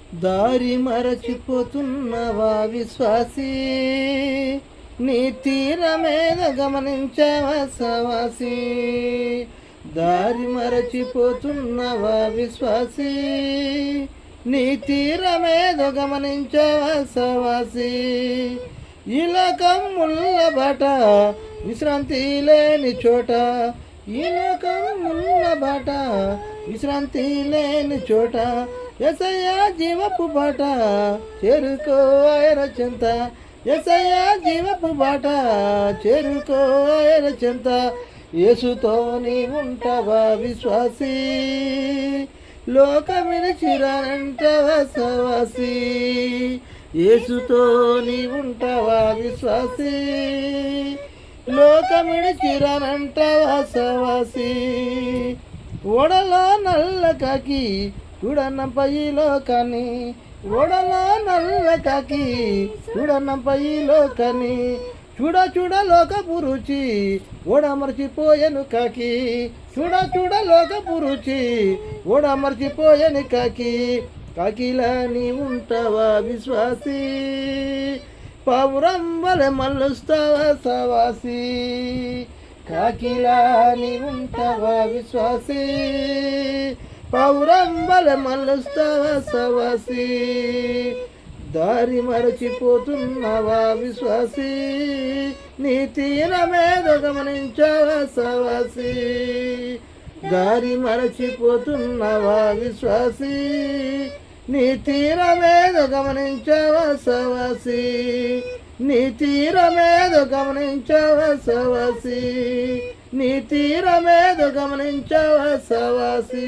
దారి మరచిపోతున్నవా విశ్వాసీ, నీ తీరమేద గమనించావా సవాసి. దారి మరచిపోతున్నవా విశ్వాసీ, నీ తీరమేద గమనించావా సవాసి. ఇలకం ముళ్ళ బాట విశ్రాంతి లేని చోట, ఇలకం ముళ్ళ బాట విశ్రాంతి లేని చోట, యేసయ్య జీవపు బాట చేరుకో ఆయన చెంత, యేసయ్య జీవపు బాట చేరుకో ఆయన చెంత. యేసుతో నీ ఉంటావా విశ్వాసీ, లోకమిడిచిరానంటావా సవాసి. యేసుతో నీ ఉంటావా విశ్వాసీ, లోకమిడిచిరానంటావా సవాసి. ఓడలో నల్ల కాకి చూడనంపై లోకాన్ని, ఓడలో నల్ల కాకి చూడనంపై లోకాన్ని. చూడ చూడ లోకపు రుచి ఓడ మర్చిపోయాను కాకి, చూడ చూడ లోకపు రుచి ఓడ మర్చిపోయాను కాకి. కాకిలా నీ ఉంటావా విశ్వాసీ, పావురం వలె మల్లుస్తావా సవాసి. కాకిలా నీ ఉంటావా విశ్వాసీ, పావురం వలె మల్లుస్తావా సవాసి. దారి మరచిపోతున్నవా విశ్వాసీ, నీ తీరమేదో గమనించావా సవాసి. దారి మరచిపోతున్నవా విశ్వాసీ, నీ తీరమేదో గమనించావా సవాసి. నీ తీరమేదో గమనించావా సవాసి, నీ తీరమేదో గమనించావా సవాసి.